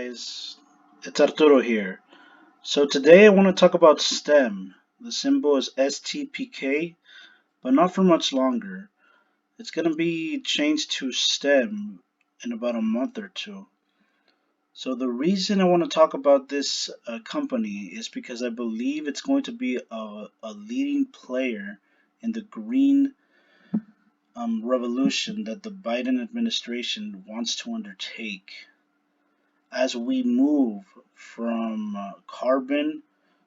guys, it's Arturo here. So today I want to talk about STEM. The symbol is STPK, but not for much longer. It's going to be changed to STEM in about a month or two. So the reason I want to talk about this company is because I believe it's going to be a leading player in the green revolution that the Biden administration wants to undertake. As we move from carbon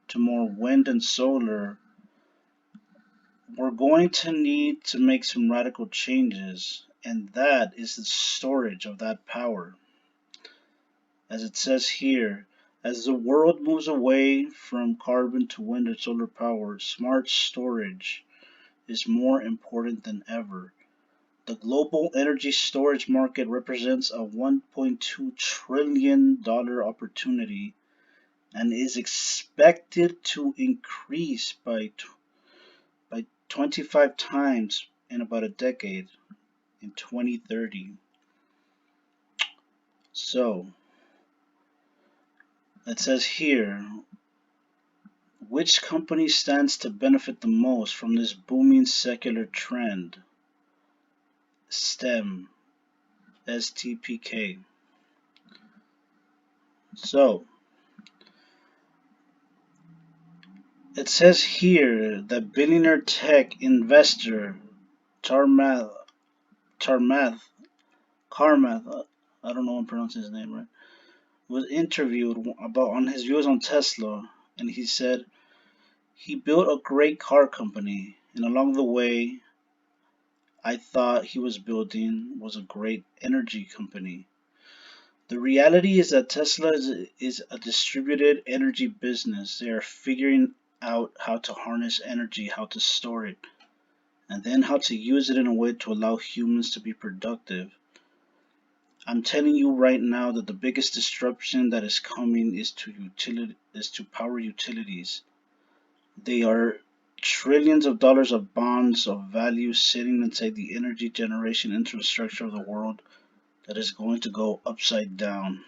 to more wind and solar, we're going to need to make some radical changes, and that is the storage of that power. As it says here, as the world moves away from carbon to wind and solar power, smart storage is more important than ever. The global energy storage market represents a $1.2 trillion opportunity and is expected to increase by 25 times in about a decade in 2030. So, it says here, which company stands to benefit the most from this booming secular trend? STEM, STPK. So, it says here that billionaire tech investor Tarmath, Tarmath, Karmath, I don't know if I'm pronouncing his name right, was interviewed about on his views on Tesla, and he said he built a great car company, and along the way, I thought he was building was a great energy company. The reality is that Tesla is a distributed energy business. They are figuring out how to harness energy, how to store it, and then how to use it in a way to allow humans to be productive. I'm telling you right now that the biggest disruption that is coming is to power utilities. They are trillions of dollars of bonds of value sitting inside the energy generation infrastructure of the world that is going to go upside down.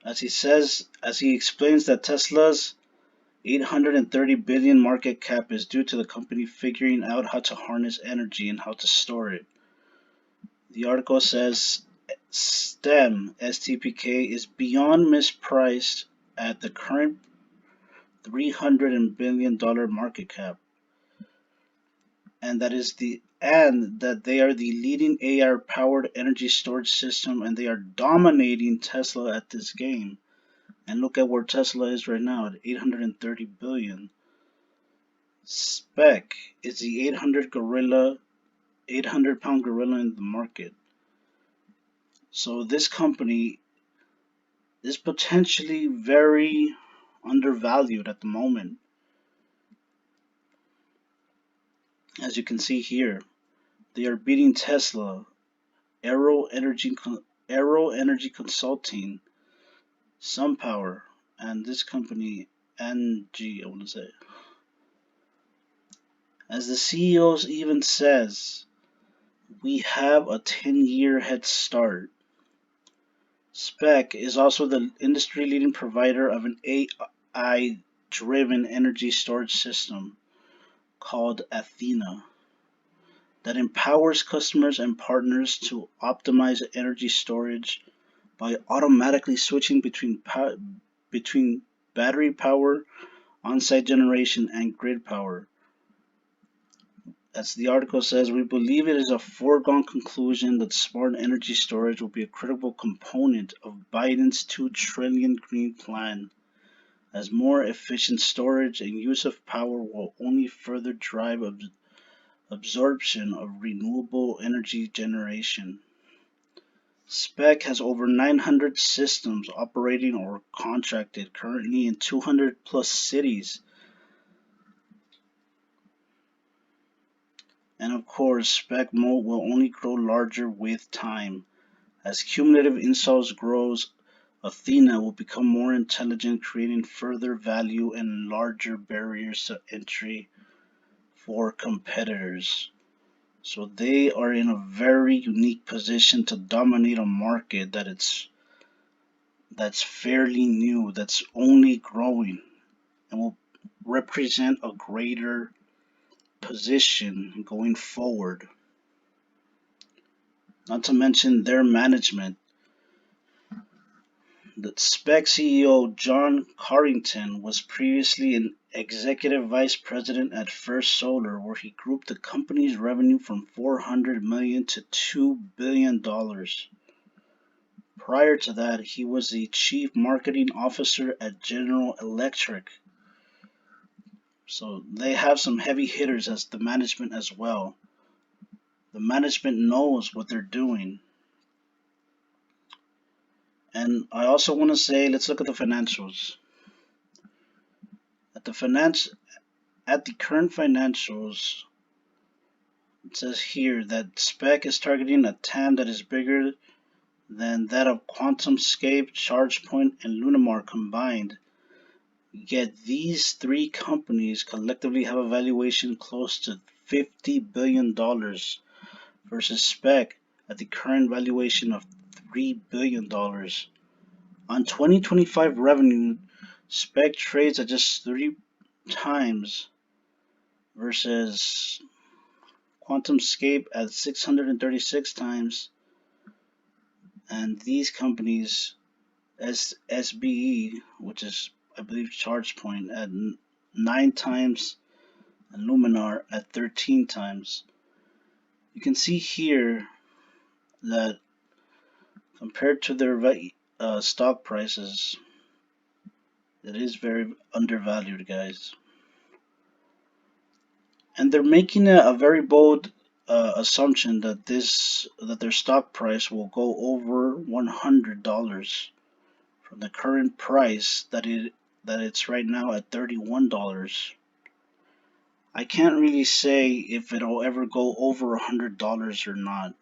As he explains that Tesla's 830 billion market cap is due to the company figuring out how to harness energy and how to store it. The article says STEM STPK is beyond mispriced at the current $300 billion market cap, and that they are the leading AI powered energy storage system, and they are dominating Tesla at this game. And look at where Tesla is right now at 830 billion. Spec is the 800-pound gorilla in the market. So this company is potentially very undervalued at the moment. As you can see here, they are beating Tesla, Arrow Energy, Arrow Energy Consulting, SunPower, and this company, NG, I want to say. As the CEO even says, we have a 10-year head start. Spec is also the industry leading provider of an AI driven energy storage system called Athena that empowers customers and partners to optimize energy storage by automatically switching between battery power, on-site generation, and grid power. As the article says, we believe it is a foregone conclusion that smart energy storage will be a critical component of Biden's $2 trillion green plan, as more efficient storage and use of power will only further drive absorption of renewable energy generation. SPEC has over 900 systems operating or contracted currently in 200 plus cities. And of course, spec mode will only grow larger with time. As cumulative installs grows, Athena will become more intelligent, creating further value and larger barriers to entry for competitors. So they are in a very unique position to dominate a market that that's fairly new, that's only growing, and will represent a greater position going forward. Not to mention their management. The SPEC CEO John Carrington was previously an executive vice president at First Solar, where he grouped the company's revenue from $400 million to $2 billion. Prior to that, he was the chief marketing officer at General Electric. So they have some heavy hitters as the management as well. The management knows what they're doing. And I also want to say, let's look at the financials. At the current financials, it says here that SPEC is targeting a TAM that is bigger than that of QuantumScape, ChargePoint, and Lunamar combined. Yet these three companies collectively have a valuation close to $50 billion versus SPEC at the current valuation of $3 billion. On 2025 revenue, SPEC trades at just 3 times versus QuantumScape at 636 times, and these companies, SBE, which is I believe ChargePoint, at 9 times, and Luminar at 13 times. You can see here that compared to their stock prices, it is very undervalued, guys. And they're making a very bold assumption that their stock price will go over $100 from the current price that it's right now at $31. I can't really say if it'll ever go over $100 or not,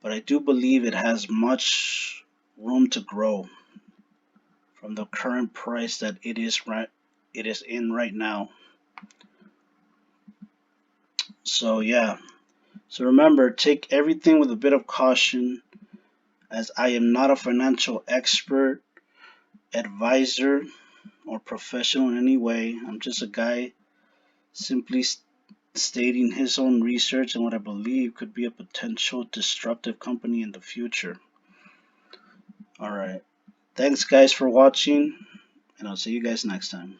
but I do believe it has much room to grow from the current price that it is in right now. So yeah. So remember, take everything with a bit of caution, as I am not a financial expert, advisor, or professional in any way. I'm just a guy simply stating his own research and what I believe could be a potential disruptive company in the future. Alright. Thanks guys for watching, and I'll see you guys next time.